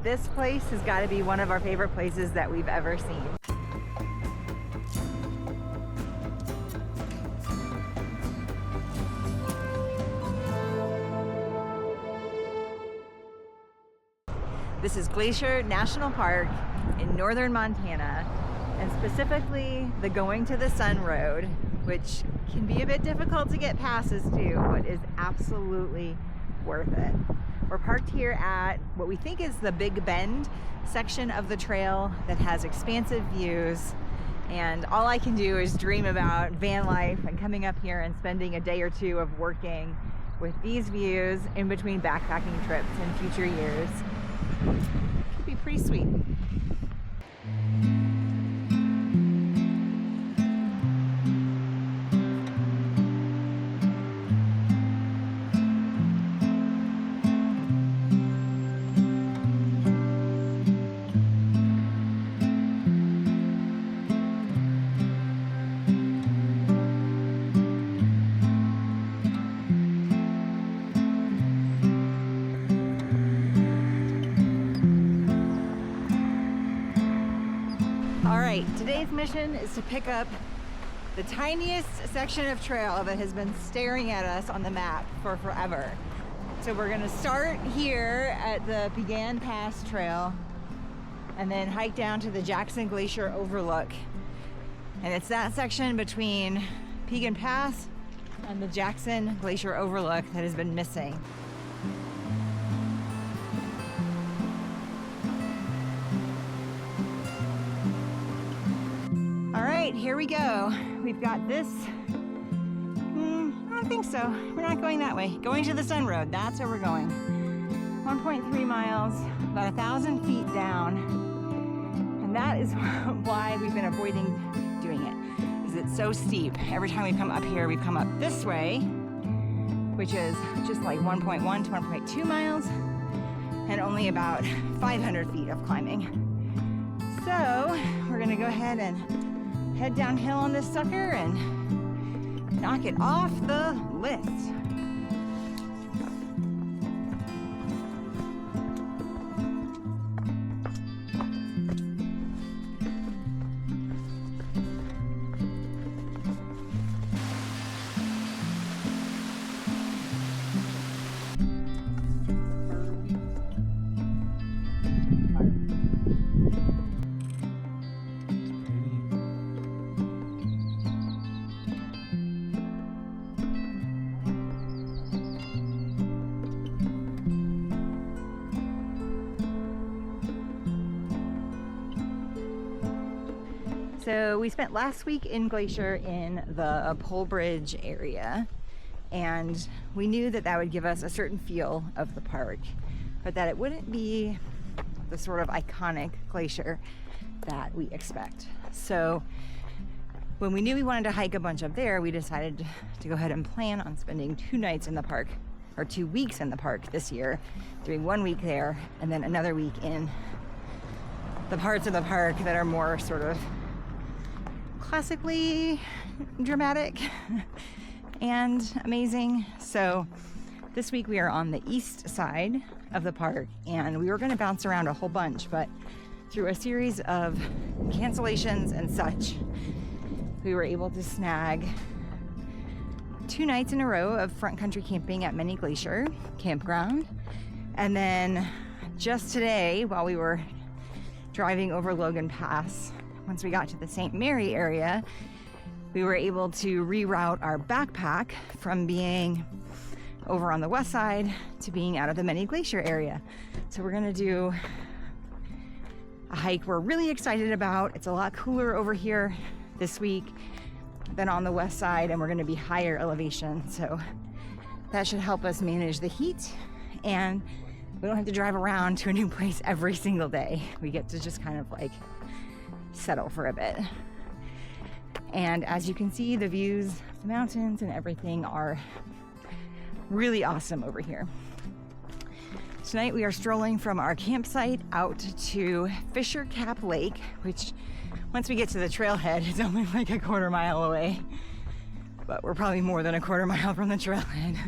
this place has got to be one of our favorite places that we've ever seen. This is Glacier National Park in northern Montana, and specifically the Going to the Sun Road, which can be a bit difficult to get passes to, but is absolutely worth it. We're parked here at what we think is the Big Bend section of the trail that has expansive views, and all I can do is dream about van life and coming up here and spending a day or two of working with these views in between backpacking trips in future years. Could be pretty sweet. Today's mission is to pick up the tiniest section of trail that has been staring at us on the map for forever. So we're gonna start here at the Piegan Pass Trail and then hike down to the Jackson Glacier overlook. And it's that section between Piegan Pass and the Jackson Glacier overlook that has been missing. All right, here we go. We've got this, I don't think so. We're not going that way. Going to the Sun Road, that's where we're going. 1.3 miles, about 1,000 feet down. And that is why we've been avoiding doing it, because it's so steep. Every time we come up here, we come up this way, which is just like 1.1 to 1.2 miles, and only about 500 feet of climbing. So we're gonna go ahead and head downhill on this sucker and knock it off the list. So we spent last week in Glacier in the Pole Bridge area, and we knew that that would give us a certain feel of the park, but that it wouldn't be the sort of iconic glacier that we expect. So when we knew we wanted to hike a bunch up there, we decided to go ahead and plan on spending 2 nights in the park, or 2 weeks in the park this year, doing 1 week there and then another week in the parts of the park that are more sort of classically dramatic and amazing. So this week we are on the east side of the park, and we were going to bounce around a whole bunch, but through a series of cancellations and such, we were able to snag 2 nights in a row of front country camping at Many Glacier campground. And then just today, while we were driving over Logan Pass, once we got to the St. Mary area, we were able to reroute our backpack from being over on the west side to being out of the Many Glacier area. So we're gonna do a hike we're really excited about. It's a lot cooler over here this week than on the west side, and we're gonna be higher elevation. So that should help us manage the heat, and we don't have to drive around to a new place every single day. We get to just kind of like settle for a bit. And as you can see, the views of the mountains and everything are really awesome over here. Tonight we are strolling from our campsite out to Fishercap Lake, which once we get to the trailhead, it's only like a 1/4 mile away, but we're probably more than a 1/4 mile from the trailhead.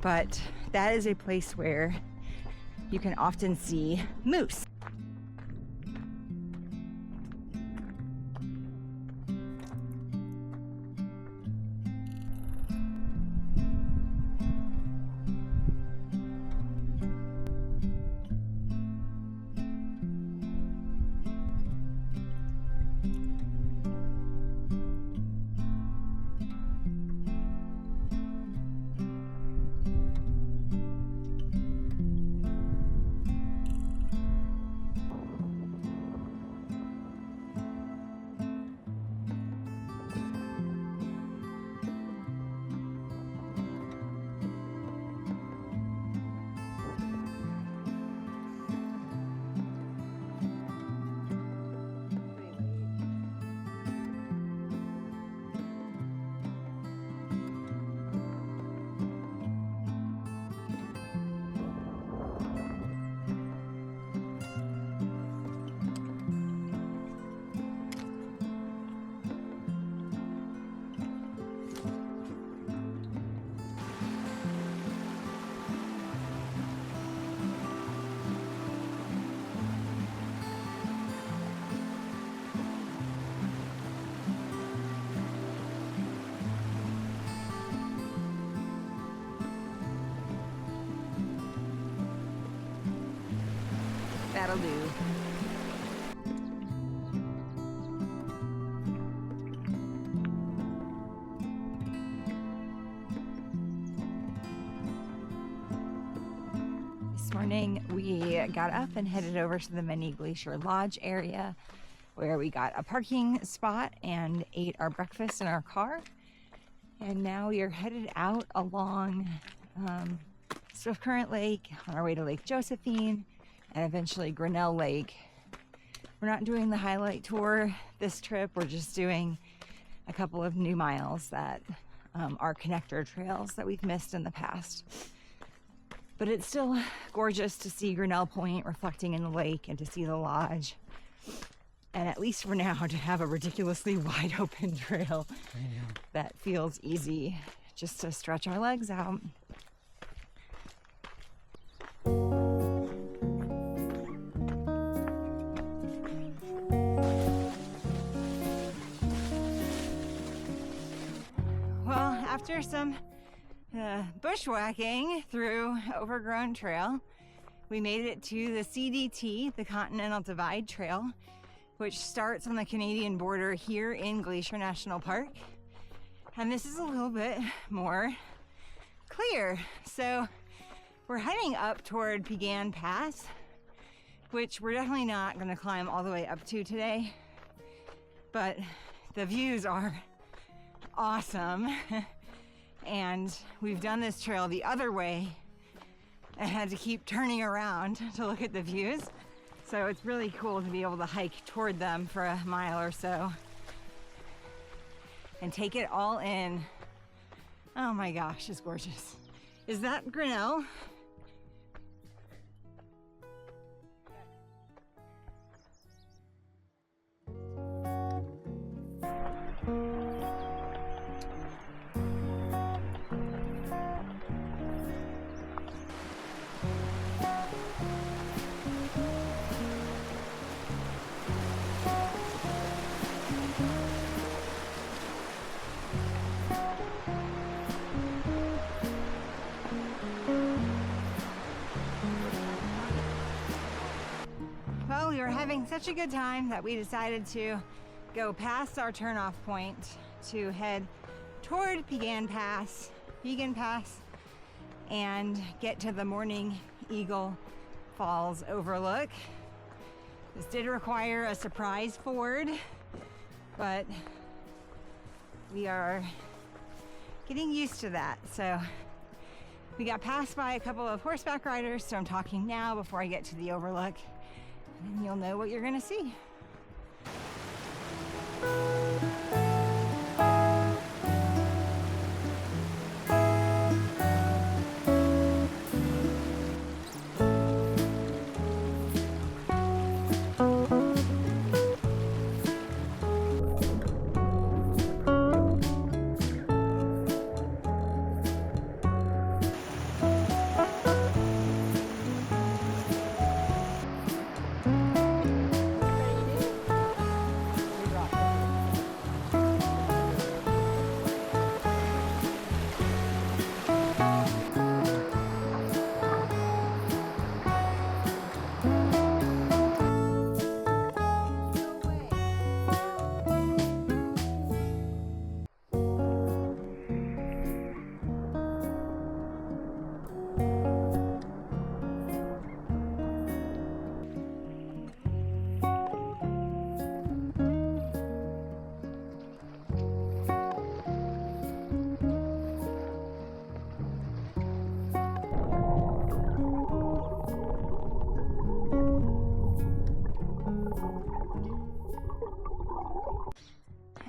But that is a place where you can often see moose. That'll do. This morning we got up and headed over to the Many Glacier Lodge area where we got a parking spot and ate our breakfast in our car. And now we are headed out along Swift Current Lake on our way to Lake Josephine and eventually Grinnell Lake. We're not doing the highlight tour this trip. We're just doing a couple of new miles that are connector trails that we've missed in the past. But it's still gorgeous to see Grinnell Point reflecting in the lake and to see the lodge. And at least for now, to have a ridiculously wide open trail that feels easy just to stretch our legs out. After some bushwhacking through overgrown trail, we made it to the CDT, the Continental Divide Trail, which starts on the Canadian border here in Glacier National Park. And this is a little bit more clear. So we're heading up toward Piegan Pass, which we're definitely not going to climb all the way up to today, but the views are awesome. And we've done this trail the other way and had to keep turning around to look at the views. So it's really cool to be able to hike toward them for a mile or so and take it all in. Oh my gosh, it's gorgeous. Is that Grenell? Well, we were having such a good time that we decided to go past our turnoff point to head toward Piegan Pass, and get to the Morning Eagle Falls overlook. This did require a surprise ford, but we are getting used to that. So we got passed by a couple of horseback riders, so I'm talking now before I get to the overlook, and you'll know what you're gonna see.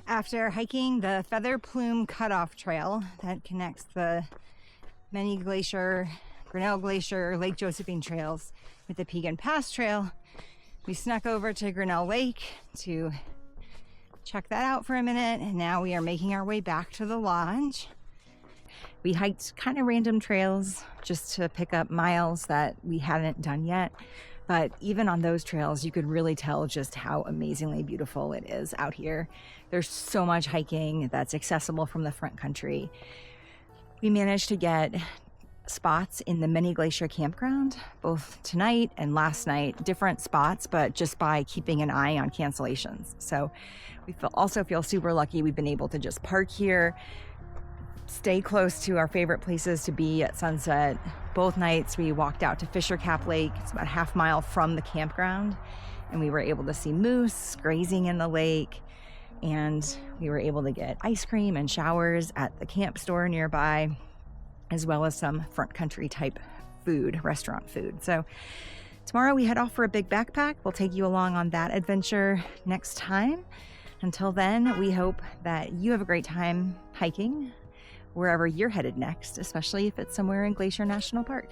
After hiking the Feather Plume Cutoff Trail that connects the Many Glacier, Grinnell Glacier, Lake Josephine trails with the Piegan Pass Trail, we snuck over to Grinnell Lake to check that out for a minute, and now we are making our way back to the lodge. We hiked kind of random trails just to pick up miles that we hadn't done yet. But even on those trails, you could really tell just how amazingly beautiful it is out here. There's so much hiking that's accessible from the front country. We managed to get spots in the Many Glacier campground, both tonight and last night, different spots, but just by keeping an eye on cancellations. So we also feel super lucky we've been able to just park here, stay close to our favorite places to be at sunset. Both nights we walked out to Fishercap Lake. It's about a half mile from the campground, and we were able to see moose grazing in the lake, and we were able to get ice cream and showers at the camp store nearby, as well as some front country type food, restaurant food. So tomorrow we head off for a big backpack. We'll take you along on that adventure next time. Until then, we hope that you have a great time hiking wherever you're headed next, especially if it's somewhere in Glacier National Park.